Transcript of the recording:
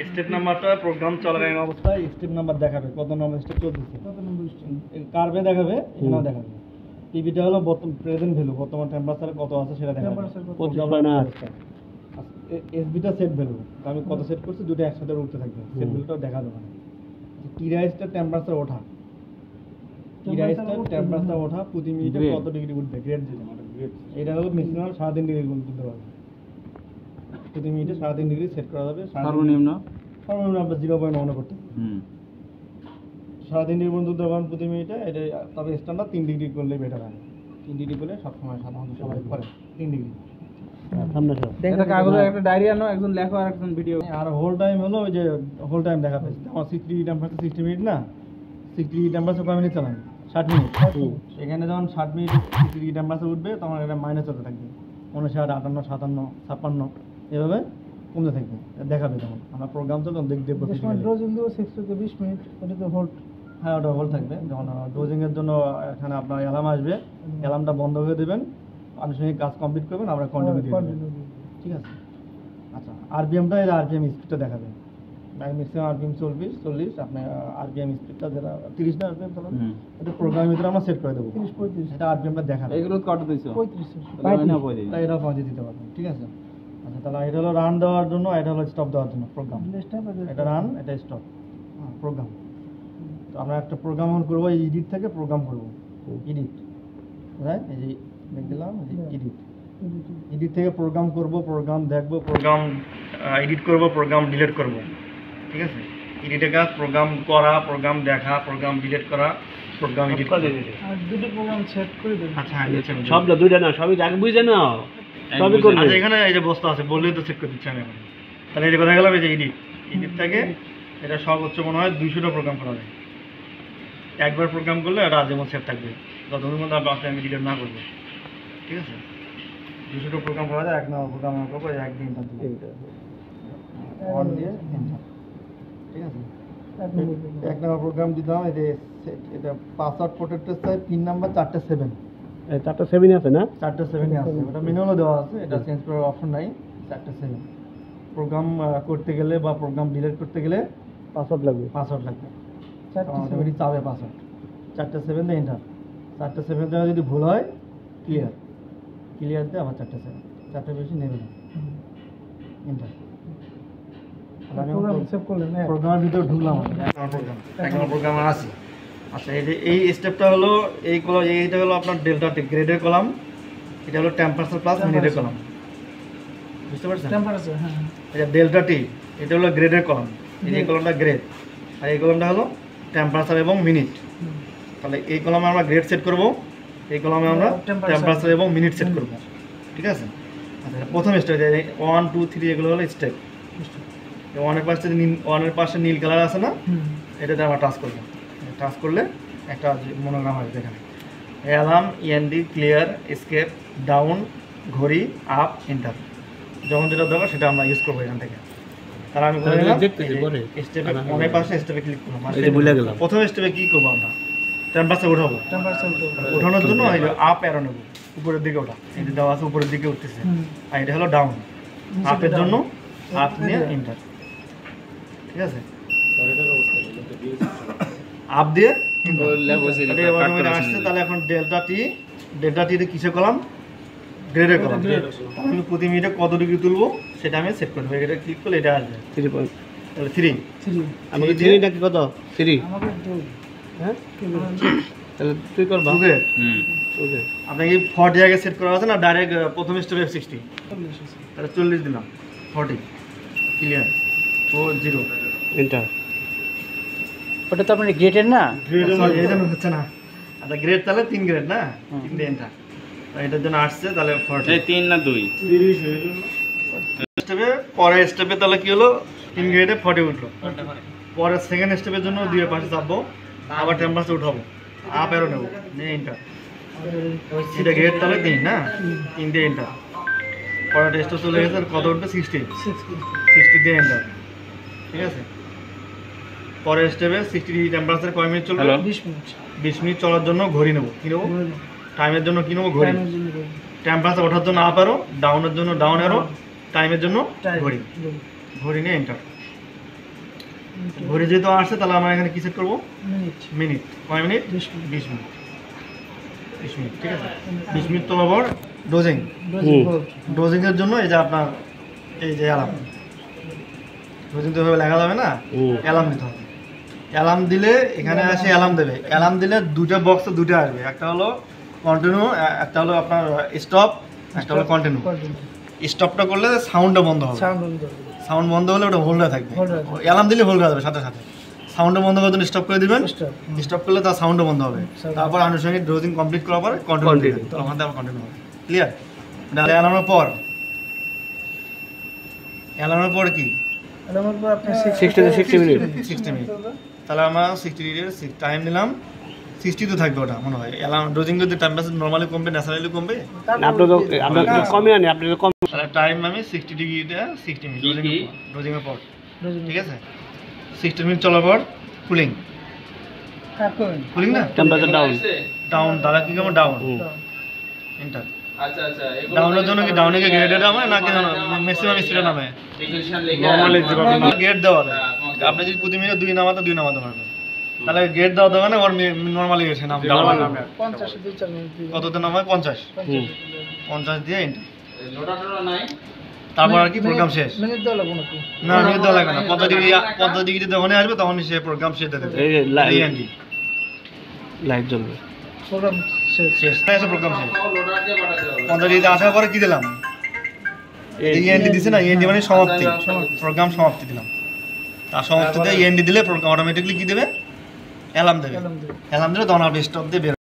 Step নাম্বারটা programme চলাকালীন অবস্থায় স্টেপ নাম্বার দেখাবে, কত নম্বর স্টেপ চলতেছে, কত নম্বর স্টেপ কার্ভে দেখাবে, এখানেও দেখাবে। টিভিটা হলো প্রেজেন্ট ভ্যালু, বর্তমান টেম্পারেচার কত আছে সেটা দেখাবে। এসবিটা সেট ভ্যালু, আমি কত সেট করছি দুটো একসাথে উঠতে থাকবে, সেট ভ্যালুটাও দেখাবে। মানে টি রাইসটা টেম্পারেচার ওঠা, টি রাইসটা টেম্পারেচার ওঠা প্রতি মিনিটে কত ডিগ্রি উঠবে, গ্রেড যেটা এটা হলো ম্যাক্সিমাম 3.5 ডিগ্রি তুলতে পারবে। প্রতি মিনিটে 3.5 ডিগ্রি সেট করা যাবে। সর্বনিম্ন আপনার 0.1 মনে করতে 3.5 ডিগ্রি পর্যন্ত তুলতে পারবেন প্রতি মিনিটে। এটা তবে স্ট্যান্ডার্ড 3 ডিগ্রি করলে বেটার হয়। 3 ডিগ্রি করলে সবসময় সাধারণত সবাই করে 3 ডিগ্রি। এটা কাগজে একটা ডায়রি আনো, একজন লেখো আর একজন ভিডিও। আর হোল টাইম হলো ওই যে হোল টাইম দেখাবে। আমার 60 ডিগ্রি টেম্পারেচার 60 মিনিট না, 60 ডিগ্রি টেম্পারেচার কয় মিনিট চালান? 60 মিনিট। এখানে যখন 60 মিনিট 60 ডিগ্রি টেম্পারেচার উঠবে তখন এটা মাইনাস হতে থাকবে, 59, 58, 57, 56 এভাবে কমতে থাকবে, দেখাবে। তখন আমরা প্রোগ্রাম তো তখন দেখব ডোজিং দেবো 60 থেকে 20 মিনিট, ওটা তো হোল্ড। হ্যাঁ, ওটা হোল্ড থাকবে। যখন ডোজিংয়ের জন্য এখানে আপনার অ্যালার্ম আসবে, অ্যালার্মটা বন্ধ করে দেবেন, আনুষঙ্গিক কাজ কমপ্লিট করবেন, আমরা কন্টিনিউ দিয়ে দেবেন। ঠিক আছে। আচ্ছা, আরপিএমটা এটা আরপিএম স্পিডটা দেখাবে। ম্যাক্সিমাম আরপিএম 40, আপনার আরপিএম স্পিডটা যেটা 30 না আরপিএম চালান, এটা প্রোগ্রামের ভিতরে আমরা সেট করে দেবো 30-35, এটা আরপিএমটা দেখাবে। এগুলো কত দিছো? 35 এটা 35 দিতে পারবেন। ঠিক আছে। আচ্ছা, তাহলে এটা হলো রান দেওয়ার জন্য, এটা হলো স্টপ দেওয়ার জন্য প্রোগ্রাম। এটা রান, এটা স্টপ, প্রোগ্রাম। তো আমরা একটা প্রোগ্রাম অন করবো, এডিট থেকে প্রোগ্রাম করবো, এডিট, রাইট? এই যে লিখ দিলাম এডিট, এডিট থেকে প্রোগ্রাম করব, প্রোগ্রাম দেখব, প্রোগ্রাম এডিট করব, প্রোগ্রাম ডিলিট করব। ঠিক আছে। এডিটের কাজ প্রোগ্রাম করা, প্রোগ্রাম দেখা, প্রোগ্রাম ডিলিট করা, প্রোগ্রাম এডিট করা। আর দুটো প্রোগ্রাম সেট করে দেন। আচ্ছা, হ্যাঁ, সবটা দুইটা না, সবই আগে বুঝে নাও, সবই করবে। আচ্ছা, এখানে এই যে বস্তু আছে বললেই তো সেট করে দিচ্ছি আমি এখন। তাহলে এই যে কথা গেলাম, এই যে এডিট, এডিট থেকে এটা সর্বোচ্চ মনে হয় 200টা প্রোগ্রাম করা যায়। একবার প্রোগ্রাম করলে এটা আজীবন সেট থাকবে, যতদিন মধ্যে আমি ডিলিট না করবো। ঠিক আছে। 200টা প্রোগ্রাম করা যায়। এক নম্বর প্রোগ্রাম আমরা করবো একদিন অন দিয়ে এন্টার। ঠিক আছে। এক নম্বর প্রোগ্রাম দিতে হবে, এটা পাসওয়ার্ড প্রোটেক্টের চাই, পিন নাম্বার 4টা 7, 4টা 7 আছে না? 4টা 7 আছে। ওটা মেনুয়ালও দেওয়া আছে, এটা চেঞ্জ করার অপশন নাই। 4টা 7 প্রোগ্রাম করতে গেলে বা প্রোগ্রাম ডিলিট করতে গেলে পাসওয়ার্ড লাগবে, পাসওয়ার্ড লাগবে, অটোমেটিক চাবে পাসওয়ার্ড। 4টা 7 দিয়ে এন্টার। 4টা 7 দেওয়া যদি ভুল হয় ক্লিয়ার, ক্লিয়ার দিয়ে আবার 4টা 7, 4টা বেশি নেবে না, এন্টার। প্রোগ্রামের ভিতরে ঢুকলাম, এক নম্বর প্রোগ্রাম আছে। আচ্ছা, এই যে এই স্টেপটা হলো এইগুলো, এইটা হলো আপনার ডেল্টা টি গ্রেডের কলাম, এটা হলো টেম্পারেচার প্লাস মিনিটের কলাম। বুঝতে পারছেন? টেম্পারেচার, হ্যাঁ। এটা ডেল্টা টি, এটা হলো গ্রেডের কলাম, এই কলামটা গ্রেড, আর এই কলামটা হলো টেম্পারেচার এবং মিনিট। তাহলে এই কলামে আমরা গ্রেড সেট করব, এই কলামে আমরা টেম্পারেচার এবং মিনিট সেট করব। ঠিক আছে। আচ্ছা, প্রথম স্টেপ 1, 2, 3 এগুলো হলো স্টেপ। ওয়ানের পাশে নীল কালার আছে না, এটাতে আমরা টাচ করবো। টাচ করলে একটা মনোগ্রাম আসবে এখানে, alarm, END, clear, escape, down, ঘড়ি, আপ, এন্টার। যখন যেটা দরকার সেটা আমরা ইউজ করবো এখান থেকে। তাহলে আমি বলে দিলাম স্টেপে, ওয়ানের পাশে স্টেপে ক্লিক করলাম। প্রথম স্টেপে কি করবো আমরা? টেম্পারেচার উঠাবো। ওঠানোর জন্য আপ অ্যারো নেবো, উপরের দিকে ওঠা, এটা দেওয়া আছে উপরের দিকে উঠতেছে। আর এটা হলো ডাউন, আপের জন্য আপ নিয়ে এন্টার। ঠিক আছে। আপ দিয়ে আসছে। তাহলে এখন ডেল্টা টিতে কিসে কলাম? গ্রেডে কলাম। আমি প্রতি মিনিটে কত ডিগ্রি তুলবো সেটা আমি সেট করবো। এটা ক্লিক করলে এটা আসবে 3. তাহলে 3 আমাকে 3 নাকি কত? 3 আমাকে 2। হ্যাঁ, তাহলে তুই করবা। ওকে, ওকে। আপনি কি 40 আগে সেট করা আছে না ডাইরেক্ট প্রথম স্টেপে 60? তাহলে 40 দিলাম, 40 ক্লিয়ার, 40 এন্টার। ওটা তো আপনার গ্রেডের না? গ্রেড হচ্ছে না। আচ্ছা, গ্রেড তাহলে 3 গ্রেড না, 3 দিয়ে এন্টার। এটার জন্য আসছে তাহলে 40, 3 না 2 স্টেপে। পরের স্টেপে তাহলে কি হলো? 3 গ্রেডে 40 উঠলো। পরের সেকেন্ড স্টেপের জন্য 2 এর পাশে চাপবো, আবার টেম্পারেচার উঠাবো, আপ অ্যারো নেবো, নিয়ে এন্টার। এটা গ্রেড তাহলে 3 না, 3 দিয়ে এন্টার। পরের টেস্টও চলে গেছে, কত উঠবে? 60 দিয়ে এন্টার। ঠিক আছে। পরের স্টেপে 60 ডিগ্রি টেম্পারেচার কয় মিনিট চলবে? 20 মিনিট চলার জন্য ঘড়ি নেবো। কি নেবো? টাইমের জন্য কি নেবো? ঘড়ি। টেম্পারেচার ওঠার জন্য আপ অ্যারো, ডাউনের জন্য ডাউন অ্যারো, টাইমের জন্য ঘড়ি। ঘড়ি নিয়ে এন্টার। ঘড়ি যেহেতু আসছে তাহলে আমরা এখানে কি সেট করবো? Minute minute. কয় মিনিট? 20 minute 20 minute. 20 মিনিট, ঠিক আছে। 20 মিনিট তোলার পর ডোজিং। ডোজিংয়ের জন্য এই যে আপনার এই যে অ্যালার্ম, ডোজিং তো এভাবে লেখা যাবে না, অ্যালার্ম দিতে হবে। অ্যালার্ম দিলে এখানে আসে অ্যালার্ম দেবে। অ্যালার্ম দিলে দুটো বক্সে দুটো আসবে, একটা হলো কন্টিনিউ, একটা হলো আপনার স্টপ, একটা হলো কন্টিনিউ। স্টপটা করলে সাউন্ডটা বন্ধ হবে, সাউন্ড বন্ধ হলে ওটা হোল্ড হয়ে থাকবে। অ্যালার্ম দিলে হোল্ড হয়ে যাবে সাথে সাথে। সাউন্ডটা বন্ধ করার জন্য স্টপ করে দিবেন, স্টপ করলে তার সাউন্ডও বন্ধ হবে। তারপর আনুষঙ্গিক ডোজিং কমপ্লিট করার পরে কন্টিনিউ দিবেন, তখন আবার কন্টিনিউ হবে। ক্লিয়ার? অ্যালার্মের পর, অ্যালার্মের পর কি? 60 মিনিট। 60 মিনিট। তাহলে আমরা 60 মিনিটের টাইম নিলাম। 60 তো থাকবে ওটা মনে হয়। অ্যালার্ম ডোজিং যদি টেম্পারেচার নর্মালি কমবে, ন্যাচারালি কমবে, আপনার কমে আনি, আপনার কম। তাহলে টাইম আমি 60 ডিগ্রিতে 60 মিনিট ডোজিংয়ের পর, ঠিক আছে। 60 মিনিট চলার পর কুলিং, কুলিং না, টেম্পারেচার ডাউন। তাহলে কি করবো? Down, enter. ডাউনের জন্য কি ডাউনে গ্রেডে নামে নাকি ম্যাক্সিমাম স্পিডে নামে? নরমালি গ্রেড দেওয়া যায়। আপনি যদি প্রতি মিনিটে 2 নামাতে পারবেন, তাহলে গ্রেড দেওয়া দেবে না, ওর নরমালি গেছে নাম কততে নামায়? 50 দিয়ে এন্টার। তারপর আর কি প্রোগ্রাম শেষ। না, মিনিট দেওয়া লাগবে না। 50 ডিগ্রি যখন আসবে তখন সে প্রোগ্রাম শেষ দিয়ে দেবে। লাইট জ্বলবে, প্রোগ্রাম শেষ। 50 ডিগ্রিতে আসার পরে কি দিলাম? ইএনডি দিছে না, ইএনডি মানে সমাপ্তি, প্রোগ্রাম সমাপ্তি দিলাম। তার সমাপ্তিতে ইএনডি দিলে প্রোগ্রাম অটোমেটিকলি কি দেবে? অ্যালার্ম দেবে। অ্যালার্ম দিলে তখন আপনি স্টপ দিয়ে বের